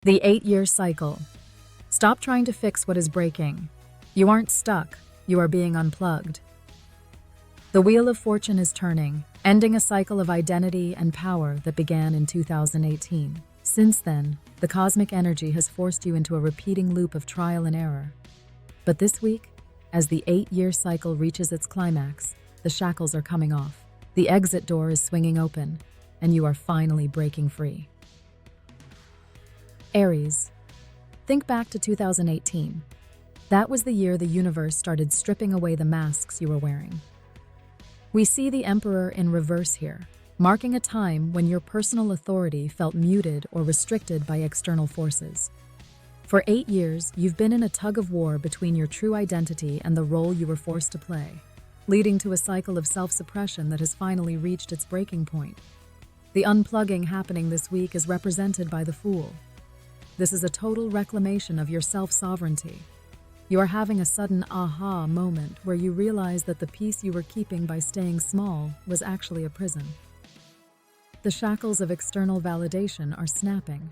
The 8-year cycle. Stop trying to fix what is breaking. You aren't stuck, you are being unplugged. The Wheel of Fortune is turning, ending a cycle of identity and power that began in 2018. Since then, the cosmic energy has forced you into a repeating loop of trial and error. But this week, as the 8-year cycle reaches its climax, the shackles are coming off. The exit door is swinging open, and you are finally breaking free. Aries. Think back to 2018. That was the year the universe started stripping away the masks you were wearing. We see the Emperor in reverse here, marking a time when your personal authority felt muted or restricted by external forces. For 8 years, you've been in a tug-of-war between your true identity and the role you were forced to play, leading to a cycle of self-suppression that has finally reached its breaking point. The unplugging happening this week is represented by the Fool. This is a total reclamation of your self-sovereignty. You are having a sudden aha moment where you realize that the peace you were keeping by staying small was actually a prison. The shackles of external validation are snapping.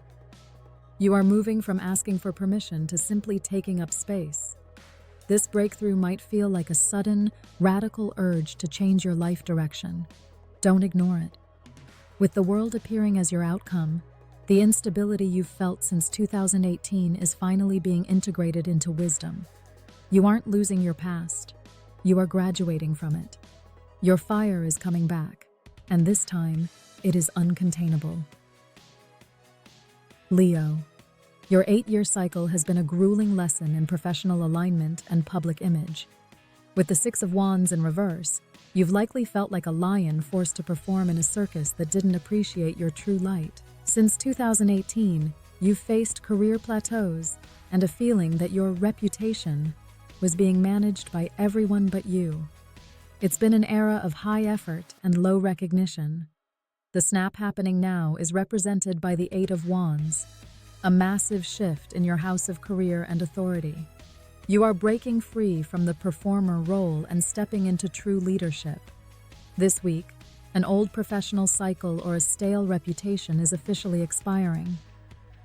You are moving from asking for permission to simply taking up space. This breakthrough might feel like a sudden, radical urge to change your life direction. Don't ignore it. With the world appearing as your outcome, the instability you've felt since 2018 is finally being integrated into wisdom. You aren't losing your past. You are graduating from it. Your fire is coming back, and this time, it is uncontainable. Leo. Your 8-year cycle has been a grueling lesson in professional alignment and public image. With the Six of Wands in reverse, you've likely felt like a lion forced to perform in a circus that didn't appreciate your true light. Since 2018, you've faced career plateaus and a feeling that your reputation was being managed by everyone but you. It's been an era of high effort and low recognition. The snap happening now is represented by the Eight of Wands, a massive shift in your house of career and authority. You are breaking free from the performer role and stepping into true leadership. This week, an old professional cycle or a stale reputation is officially expiring.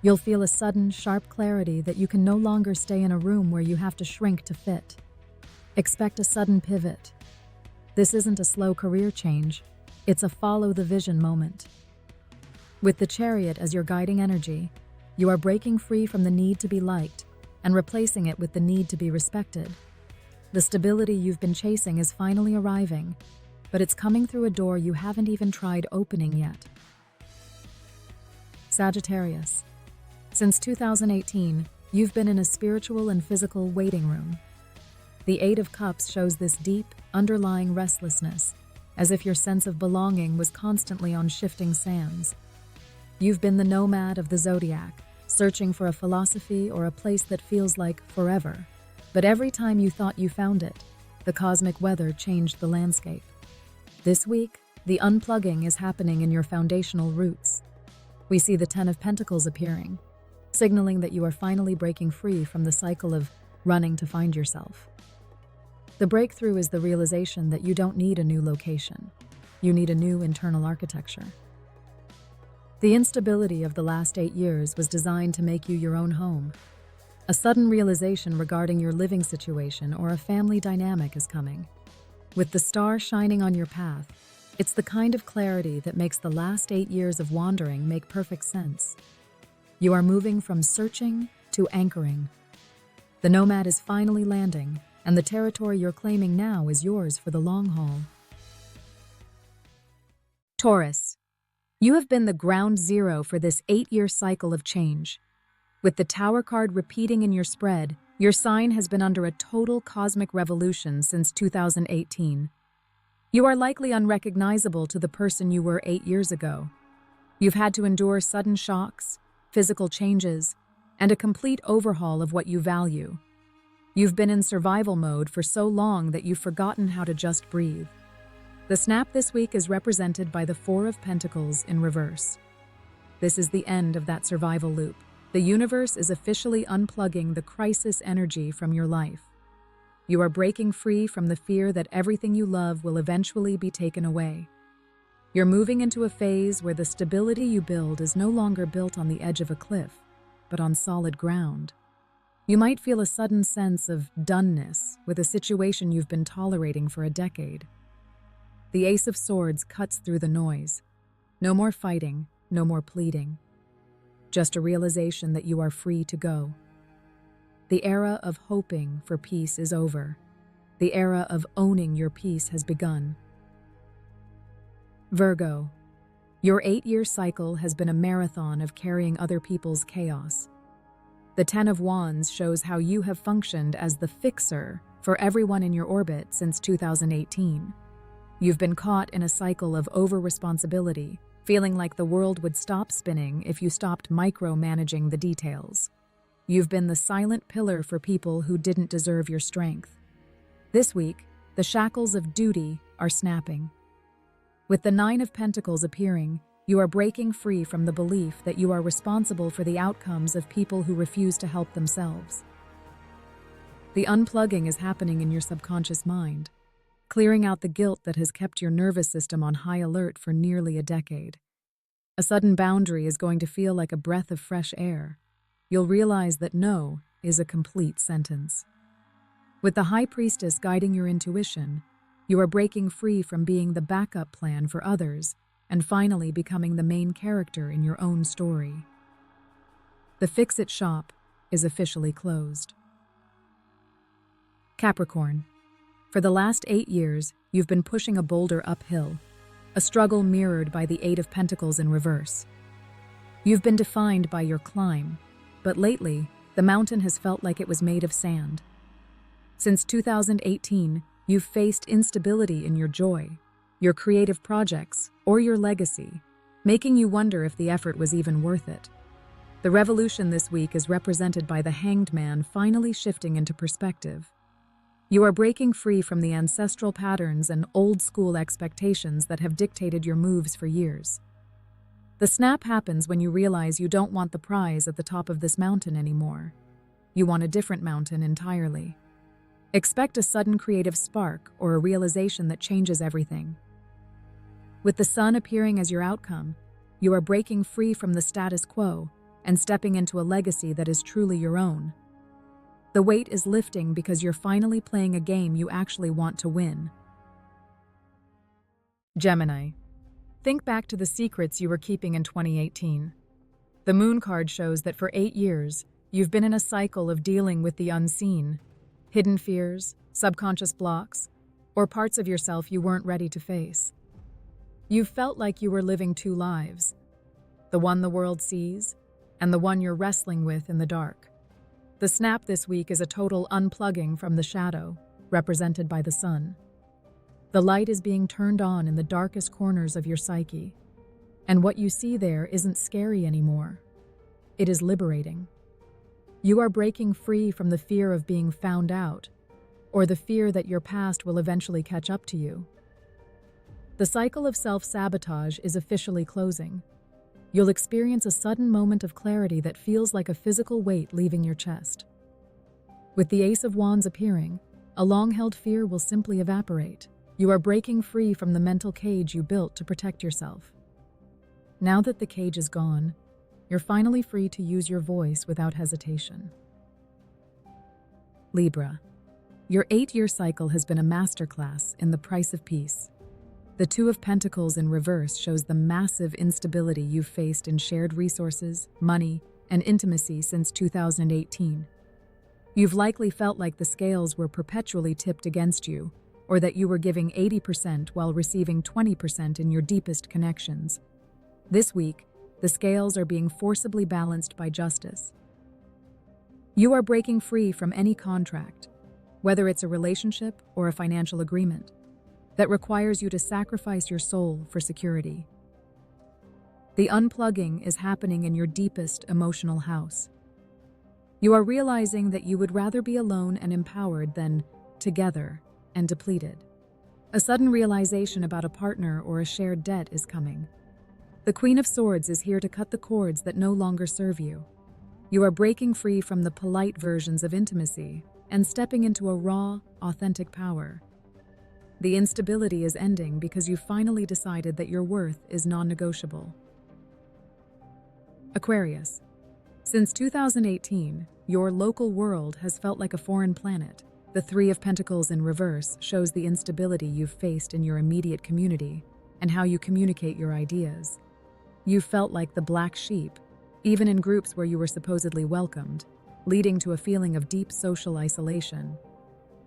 You'll feel a sudden, sharp clarity that you can no longer stay in a room where you have to shrink to fit. Expect a sudden pivot. This isn't a slow career change, it's a follow-the-vision moment. With the Chariot as your guiding energy, you are breaking free from the need to be liked and replacing it with the need to be respected. The stability you've been chasing is finally arriving, but it's coming through a door you haven't even tried opening yet. Sagittarius. Since 2018, you've been in a spiritual and physical waiting room. The Eight of Cups shows this deep, underlying restlessness, as if your sense of belonging was constantly on shifting sands. You've been the nomad of the zodiac, searching for a philosophy or a place that feels like forever. But every time you thought you found it, the cosmic weather changed the landscape. This week, the unplugging is happening in your foundational roots. We see the Ten of Pentacles appearing, signaling that you are finally breaking free from the cycle of running to find yourself. The breakthrough is the realization that you don't need a new location. You need a new internal architecture. The instability of the last 8 years was designed to make you your own home. A sudden realization regarding your living situation or a family dynamic is coming. With the star shining on your path, it's the kind of clarity that makes the last 8 years of wandering make perfect sense. You are moving from searching to anchoring. The nomad is finally landing, and the territory you're claiming now is yours for the long haul. Taurus. You have been the ground zero for this 8-year cycle of change. With the Tower card repeating in your spread, your sign has been under a total cosmic revolution since 2018. You are likely unrecognizable to the person you were 8 years ago. You've had to endure sudden shocks, physical changes, and a complete overhaul of what you value. You've been in survival mode for so long that you've forgotten how to just breathe. The snap this week is represented by the Four of Pentacles in reverse. This is the end of that survival loop. The universe is officially unplugging the crisis energy from your life. You are breaking free from the fear that everything you love will eventually be taken away. You're moving into a phase where the stability you build is no longer built on the edge of a cliff. but on solid ground. You might feel a sudden sense of doneness with a situation you've been tolerating for a decade. The Ace of Swords cuts through the noise. No more fighting, no more pleading. Just a realization that you are free to go. The era of hoping for peace is over. The era of owning your peace has begun. Virgo, your 8-year cycle has been a marathon of carrying other people's chaos. The Ten of Wands shows how you have functioned as the fixer for everyone in your orbit since 2018. You've been caught in a cycle of over-responsibility, feeling like the world would stop spinning if you stopped micromanaging the details. You've been the silent pillar for people who didn't deserve your strength. This week, the shackles of duty are snapping. With the Nine of Pentacles appearing, you are breaking free from the belief that you are responsible for the outcomes of people who refuse to help themselves. The unplugging is happening in your subconscious mind, clearing out the guilt that has kept your nervous system on high alert for nearly a decade. A sudden boundary is going to feel like a breath of fresh air. You'll realize that no is a complete sentence. With the High Priestess guiding your intuition, you are breaking free from being the backup plan for others and finally becoming the main character in your own story. The Fix-It shop is officially closed. Capricorn, for the last 8 years, you've been pushing a boulder uphill, a struggle mirrored by the Eight of Pentacles in reverse. You've been defined by your climb, but lately, the mountain has felt like it was made of sand. Since 2018, you've faced instability in your joy, your creative projects, or your legacy, making you wonder if the effort was even worth it. The revolution this week is represented by the Hanged Man finally shifting into perspective. You are breaking free from the ancestral patterns and old-school expectations that have dictated your moves for years. The snap happens when you realize you don't want the prize at the top of this mountain anymore. You want a different mountain entirely. Expect a sudden creative spark or a realization that changes everything. With the sun appearing as your outcome, you are breaking free from the status quo and stepping into a legacy that is truly your own. The weight is lifting because you're finally playing a game you actually want to win. Gemini, think back to the secrets you were keeping in 2018. The Moon card shows that for 8 years, you've been in a cycle of dealing with the unseen, hidden fears, subconscious blocks, or parts of yourself you weren't ready to face. You've felt like you were living 2 lives, the one the world sees, and the one you're wrestling with in the dark. The snap this week is a total unplugging from the shadow, represented by the sun. The light is being turned on in the darkest corners of your psyche, and what you see there isn't scary anymore. It is liberating. You are breaking free from the fear of being found out, or the fear that your past will eventually catch up to you. The cycle of self-sabotage is officially closing. You'll experience a sudden moment of clarity that feels like a physical weight leaving your chest. With the Ace of Wands appearing, a long-held fear will simply evaporate. You are breaking free from the mental cage you built to protect yourself. Now that the cage is gone, you're finally free to use your voice without hesitation. Libra, your 8-year cycle has been a masterclass in the price of peace. The Two of Pentacles in reverse shows the massive instability you've faced in shared resources, money, and intimacy since 2018. You've likely felt like the scales were perpetually tipped against you, or that you were giving 80% while receiving 20% in your deepest connections. This week, the scales are being forcibly balanced by justice. You are breaking free from any contract, whether it's a relationship or a financial agreement, that requires you to sacrifice your soul for security. The unplugging is happening in your deepest emotional house. You are realizing that you would rather be alone and empowered than together and depleted. A sudden realization about a partner or a shared debt is coming. The Queen of Swords is here to cut the cords that no longer serve you. You are breaking free from the polite versions of intimacy and stepping into a raw, authentic power. The instability is ending because you finally decided that your worth is non-negotiable. Aquarius, Since 2018, your local world has felt like a foreign planet. The Three of Pentacles in reverse shows the instability you've faced in your immediate community and how you communicate your ideas. You felt like the black sheep, even in groups where you were supposedly welcomed, leading to a feeling of deep social isolation.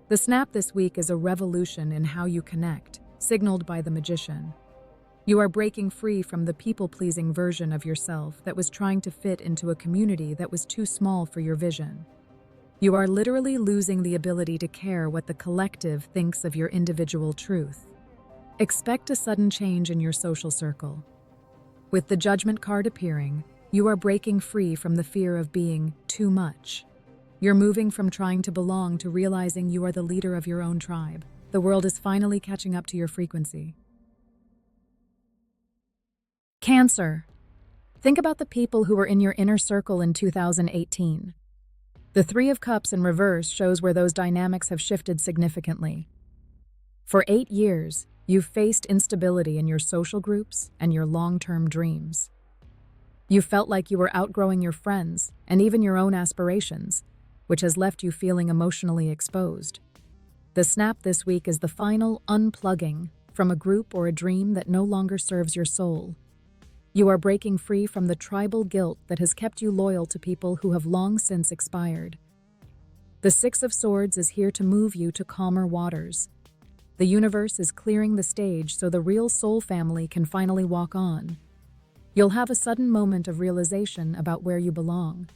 The snap this week is a revolution in how you connect, signaled by the Magician. You are breaking free from the people-pleasing version of yourself that was trying to fit into a community that was too small for your vision. You are literally losing the ability to care what the collective thinks of your individual truth. Expect a sudden change in your social circle. With the Judgment card appearing, you are breaking free from the fear of being too much. You're moving from trying to belong to realizing you are the leader of your own tribe. The world is finally catching up to your frequency. Cancer. Think about the people who were in your inner circle in 2018. The Three of Cups in reverse shows where those dynamics have shifted significantly. For 8 years, you've faced instability in your social groups and your long-term dreams. You felt like you were outgrowing your friends and even your own aspirations, which has left you feeling emotionally exposed. The snap this week is the final unplugging from a group or a dream that no longer serves your soul. You are breaking free from the tribal guilt that has kept you loyal to people who have long since expired. The Six of Swords is here to move you to calmer waters. The universe is clearing the stage so the real soul family can finally walk on. You'll have a sudden moment of realization about where you belong.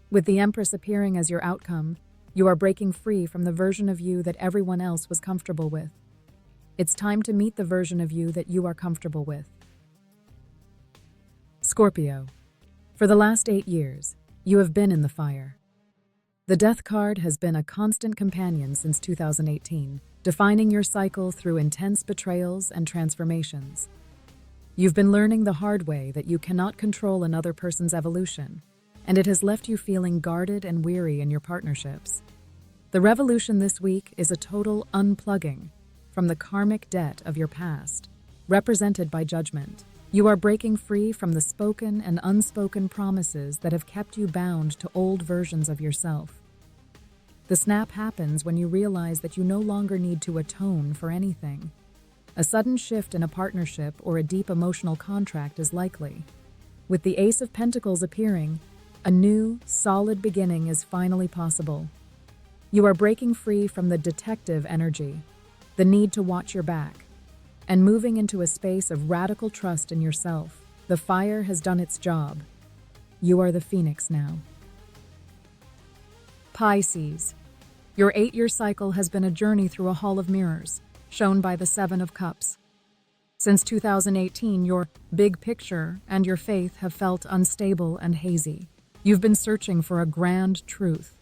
With the Empress appearing as your outcome, you are breaking free from the version of you that everyone else was comfortable with. It's time to meet the version of you that you are comfortable with. Scorpio. For the last 8 years, you have been in the fire. The Death card has been a constant companion since 2018, defining your cycle through intense betrayals and transformations. You've been learning the hard way that you cannot control another person's evolution, and it has left you feeling guarded and weary in your partnerships. The revolution this week is a total unplugging from the karmic debt of your past, represented by Judgment. You are breaking free from the spoken and unspoken promises that have kept you bound to old versions of yourself. The snap happens when you realize that you no longer need to atone for anything. A sudden shift in a partnership or a deep emotional contract is likely. With the Ace of Pentacles appearing, a new, solid beginning is finally possible. You are breaking free from the detective energy, the need to watch your back, and moving into a space of radical trust in yourself. The fire has done its job. You are the phoenix now. Pisces. Your 8-year cycle has been a journey through a hall of mirrors, shown by the Seven of Cups. Since 2018, your big picture and your faith have felt unstable and hazy. You've been searching for a grand truth.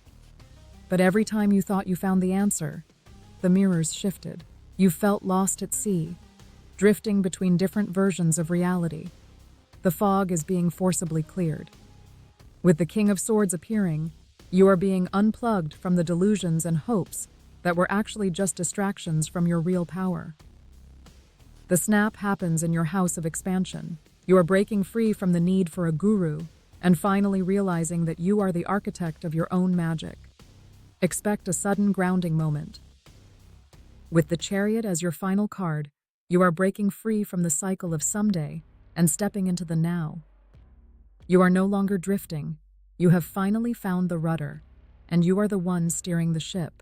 But every time you thought you found the answer, the mirrors shifted. You felt lost at sea, drifting between different versions of reality. The fog is being forcibly cleared. With the King of Swords appearing, you are being unplugged from the delusions and hopes that were actually just distractions from your real power. The snap happens in your house of expansion. You are breaking free from the need for a guru and finally realizing that you are the architect of your own magic. Expect a sudden grounding moment. With the Chariot as your final card, you are breaking free from the cycle of someday and stepping into the now. You are no longer drifting. You have finally found the rudder, and you are the one steering the ship.